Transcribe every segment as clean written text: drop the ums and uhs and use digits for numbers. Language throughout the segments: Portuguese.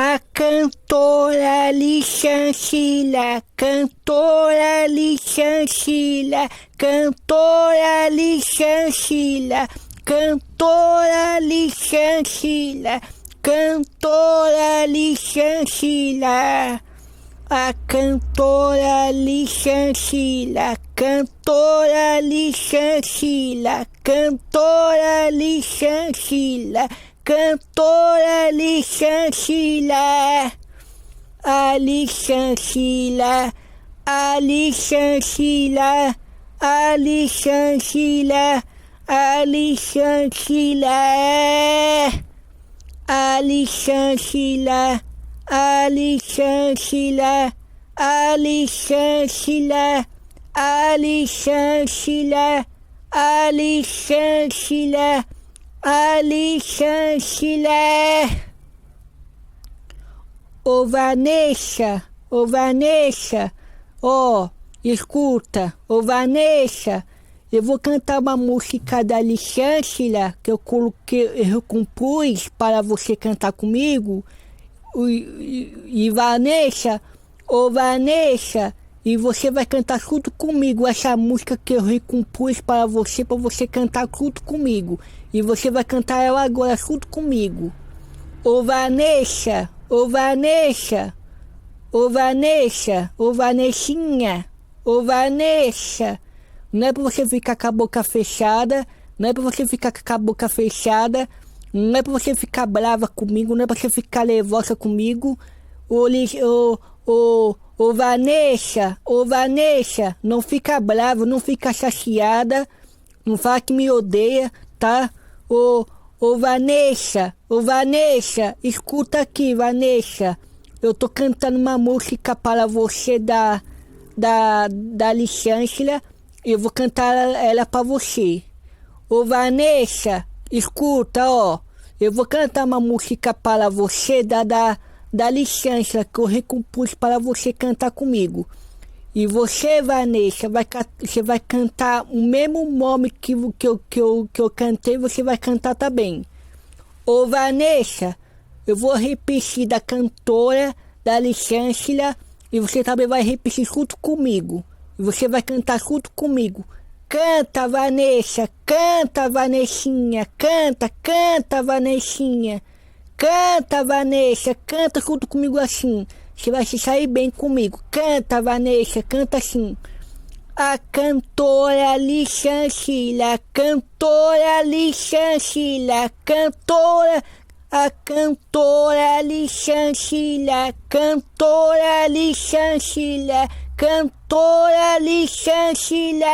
A cantora Lichancila, cantora Lichancila, cantora Lichancila, cantora Lichancila, cantora Lichancila. A cantora Lichancila, cantora Lichancila, cantora Lichancila, cantora Lichancila. A Lichancila, a Lichancila, a Lichancila, a Lichancila, a Lichancila. Lichancila, Lichancila, Lichancila, Lichancila, Lichancila. Ô Vanessa, ó, escuta, ô Vanessa, eu vou cantar uma música da Lichancila que eu compus para você cantar comigo. E Vanessa, ô Vanessa, e você vai cantar junto comigo essa música que eu recompus para você cantar junto comigo. E você vai cantar ela agora junto comigo. Ô Vanessa, ô Vanessa, ô Vanessa, ô Vanessinha, ô Vanessa. Não é pra você ficar com a boca fechada, não é pra você ficar com a boca fechada. Não é pra você ficar brava comigo, não é pra você ficar nervosa comigo. Ô Vanessa, não fica brava, não fica chateada. Não fala que me odeia, tá? Ô Vanessa, escuta aqui, Vanessa. Eu tô cantando uma música para você da Lichancila. Eu vou cantar ela pra você. Ô Vanessa, escuta, ó, eu vou cantar uma música para você da Lichancila que eu recompus para você cantar comigo. E você, Vanessa, você vai cantar o mesmo nome que eu cantei, você vai cantar também. Ô Vanessa, eu vou repetir da cantora da Lichancila e você também vai repetir junto comigo. E você vai cantar junto comigo. Canta, Vanessa, canta, Vanessinha, canta, Vanessinha, canta, Vanessa, canta junto comigo assim, você vai se sair bem comigo, canta, Vanessa, canta assim. A cantora Lichancila, cantora Lichancila, cantora, a cantora Lichancila, cantora Lichancila, cantora Lichancila.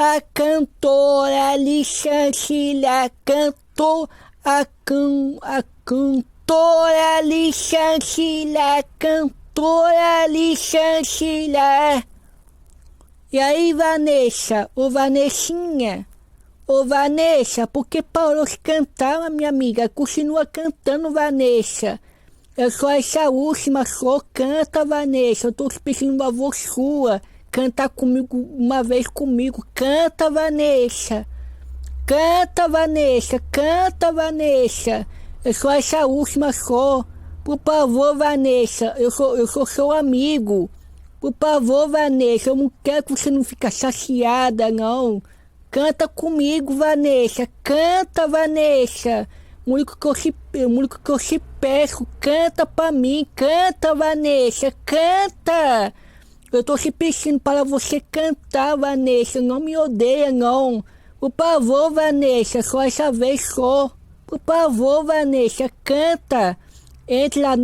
A cantora Lichancila, a cantora Lichancila, cantora Lichancila. E aí, Vanessa, ô Vanessinha, por que parou de cantar, minha amiga? Continua cantando, Vanessa. É só essa última, só canta, Vanessa. Eu tô pedindo a voz sua. Cantar comigo uma vez comigo. Canta, Vanessa. Canta, Vanessa. Canta, Vanessa. É só essa última só. Por favor, Vanessa. Eu sou seu amigo. Por favor, Vanessa. Eu não quero que você não fique chateada, não. Canta comigo, Vanessa. Canta, Vanessa. O único que eu te peço. Canta pra mim. Canta, Vanessa. Canta. Eu tô te pedindo para você cantar, Vanessa. Não me odeia, não. Por favor, Vanessa, só essa vez só. Por favor, Vanessa, canta. Entra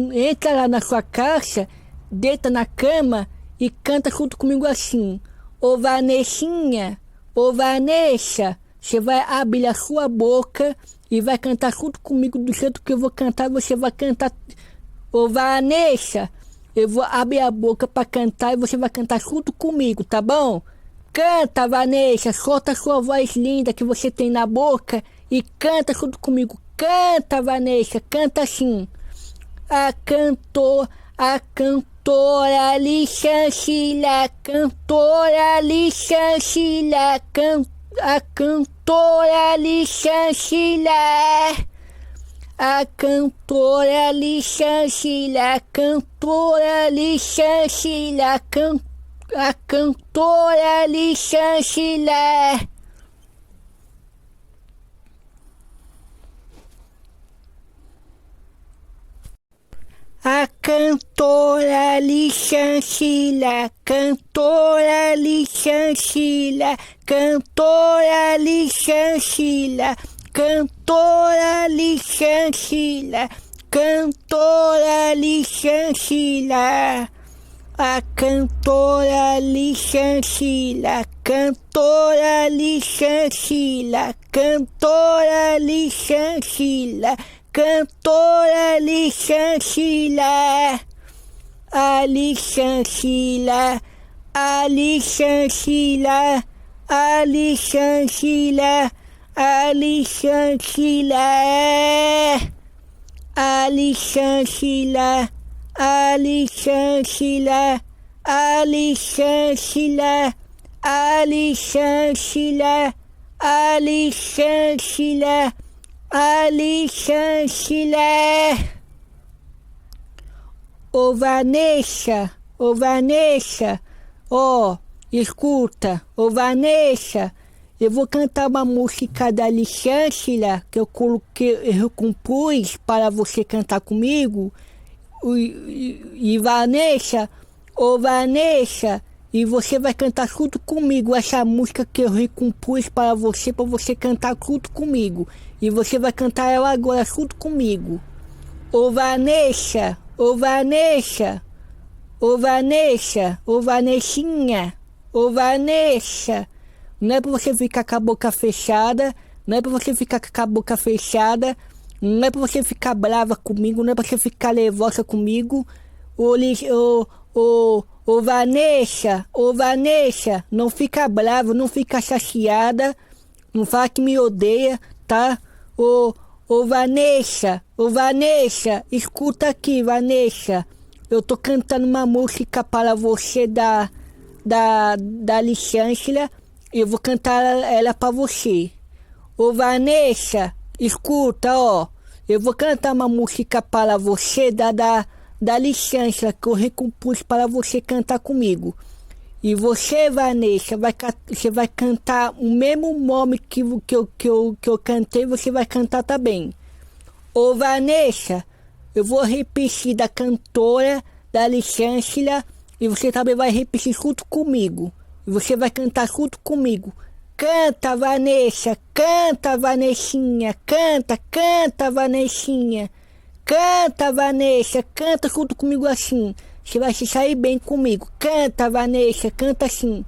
lá na sua caixa, deita na cama e canta junto comigo assim. Ô Vanessinha, ô Vanessa, você vai abrir a sua boca e vai cantar junto comigo do jeito que eu vou cantar. Você vai cantar. Ô Vanessa, eu vou abrir a boca pra cantar e você vai cantar junto comigo, tá bom? Canta, Vanessa, solta a sua voz linda que você tem na boca e canta junto comigo. Canta, Vanessa, canta assim. A cantora Lichancila, cantora Lichancila, a cantora Lichancila. A cantora Lichancilha, a cantora Lichancilha, a cantora Lichancilha. A cantora Lichancilha, cantora Lichancilha, cantora Lichancilha, cantora Lichancilha, cantora Lichancilha. A cantora Lichancilha, cantora Lichancilha, cantora Lichancilha, cantora Lichancilha. A Lichancilha, a Lichancilha, a Lichancilha, a Lichancilha, a Lichancilha, a Lichancilha, a Lichancilha, a Lichancilha, a Lichancilha, a Lichancilha. Ô Vanessa, ó, escuta, ô Vanessa, eu vou cantar uma música da Lichancilha que eu compus para você cantar comigo. E Vanessa, ô Vanessa, e você vai cantar junto comigo essa música que eu recompus para você cantar junto comigo. E você vai cantar ela agora junto comigo. Ô Vanessa, ô Vanessa, ô Vanessa, ô Vanessinha, ô Vanessa. Não é pra você ficar com a boca fechada, não é pra você ficar com a boca fechada, não é pra você ficar brava comigo, não é pra você ficar nervosa comigo. Ô Vanessa, não fica brava, não fica chateada, não fala que me odeia, tá? Ô Vanessa, escuta aqui, Vanessa. Eu tô cantando uma música para você da Lichancilha. Eu vou cantar ela para você. Ô Vanessa, escuta, ó. Eu vou cantar uma música para você da Lichancilha que eu recompus para você cantar comigo. E você, Vanessa, você vai cantar o mesmo nome que eu cantei, você vai cantar também. Ô Vanessa, eu vou repetir da cantora da Lichancilha e você também vai repetir junto comigo. E você vai cantar junto comigo. Canta, Vanessa, canta, Vanessinha, canta, Vanessinha. Canta, Vanessa, canta junto comigo assim. Você vai se sair bem comigo. Canta, Vanessa, canta assim.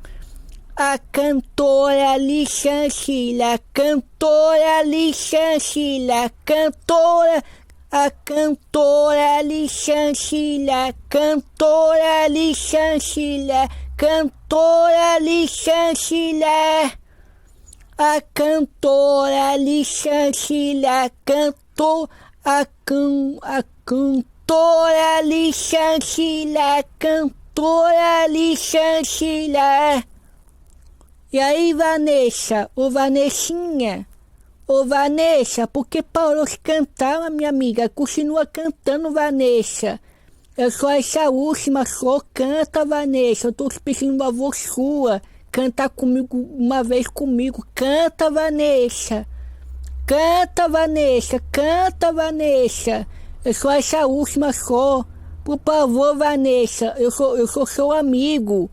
A cantora Lichancilha, cantora Lichancilha, cantora. A cantora Lichancilha, cantora Lichancilha, cantora Lichancilha. A cantora Lichancilha, a cantora Lichancilha, cantora Lichancilha. E aí, Vanessa, ô Vanessinha, ô Vanessa, por que parou de cantar, minha amiga? Continua cantando, Vanessa. Eu sou essa última, só canta, Vanessa. Eu tô pedindo uma voz sua. Cantar comigo, uma vez comigo. Canta, Vanessa. Canta, Vanessa, canta, Vanessa. Eu sou essa última só. Por favor, Vanessa, eu sou seu amigo.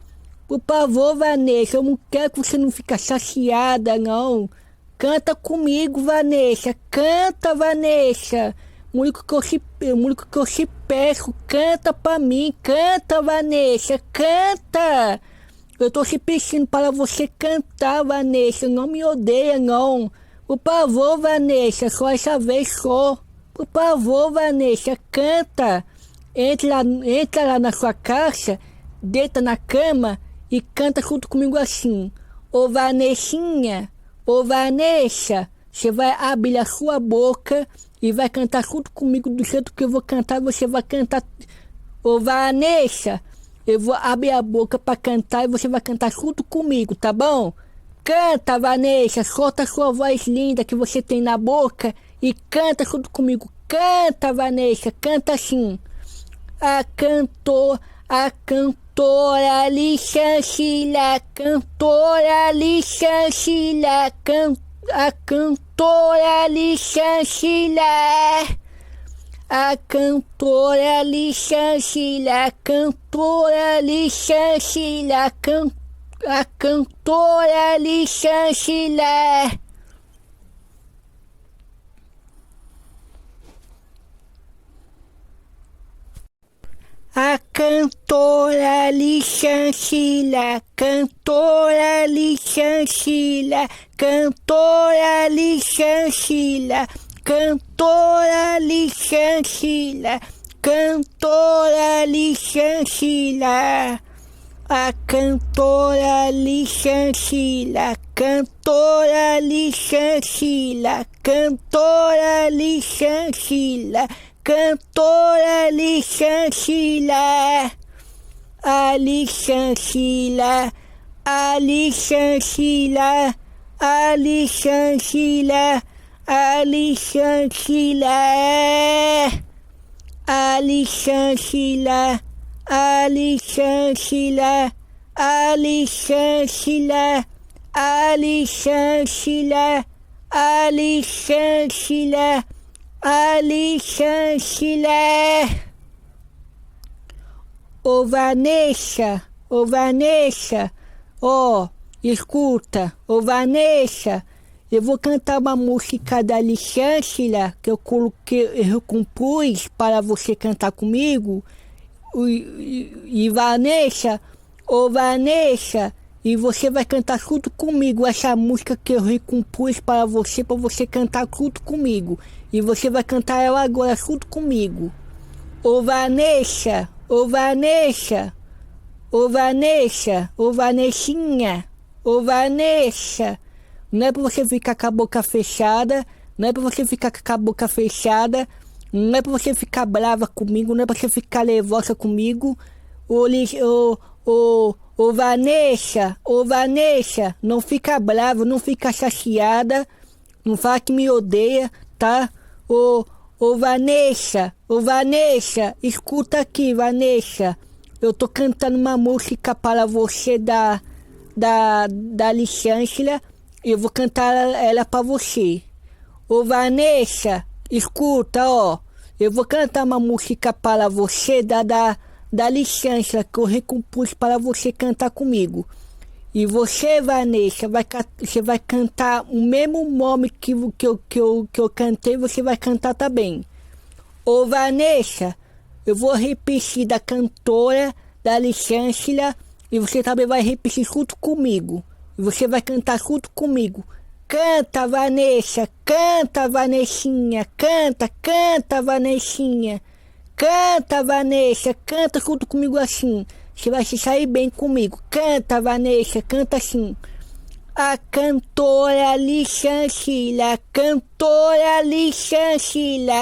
Por favor, Vanessa, eu não quero que você não fique chateada, não. Canta comigo, Vanessa. Canta, Vanessa. O único que eu te peço, canta pra mim. Canta, Vanessa, canta. Eu tô te pedindo para você cantar, Vanessa. Não me odeia, não. Por favor, Vanessa, só essa vez só. Por favor, Vanessa, canta. Entra lá na sua caixa, deita na cama e canta junto comigo assim. Ô Vanessinha, ô Vanessa, você vai abrir a sua boca e vai cantar junto comigo do jeito que eu vou cantar, você vai cantar. Ô Vanessa, eu vou abrir a boca para cantar e você vai cantar junto comigo, tá bom? Canta, Vanessa, solta a sua voz linda que você tem na boca e canta junto comigo. canta, Vanessa, canta assim. A cantora Lichancila, cantora Lichancila, a cantora Lichancila, a cantora Lichancila, cantora Lichancila, a cantora Lichancila. A cantora Lichancila, cantora Lichancila, cantora Lichancila, cantora Lichancila, cantora Lichancila. A cantora Lichancila, cantora Lichancila, cantora Lichancila, cantora Lichancila, a Lichancila, a Lichancila, a Lichancila, a Lichancila, a Lichancila, a Lichancila, a Lichancila, a Lichancila, a Lichancila, a Lichancila. Ô Vanessa, ó, escuta, ô Vanessa, eu vou cantar uma música da Lichancila que eu compus para você cantar comigo. E Vanessa, ô Vanessa, e você vai cantar junto comigo essa música que eu recompus para você cantar junto comigo. E você vai cantar ela agora junto comigo. Ô Vanessa, ô Vanessa, ô Vanessa, ô Vanessinha, ô Vanessa. Não é pra você ficar com a boca fechada, não é pra você ficar com a boca fechada, não é pra você ficar brava comigo, não é pra você ficar nervosa comigo. Ô Vanessa, não fica brava, não fica chateada, não fala que me odeia, tá? Ô Vanessa, escuta aqui, Vanessa. Eu tô cantando uma música para você da Lichancila. Eu vou cantar ela para você. Ô Vanessa, escuta, ó. Eu vou cantar uma música para você da Lichancila que eu recompus para você cantar comigo. E você, Vanessa, você vai cantar o mesmo nome que eu cantei, você vai cantar também. Ô Vanessa, eu vou repetir da cantora da Lichancila e você também vai repetir junto comigo. E você vai cantar junto comigo. Canta, Vanessa, canta, Vanessinha, canta, Vanessinha. Canta, Vanessa, canta junto comigo assim. Você vai se sair bem comigo. Canta, Vanessa, canta assim. A cantora Lichancila, cantora Lichancila,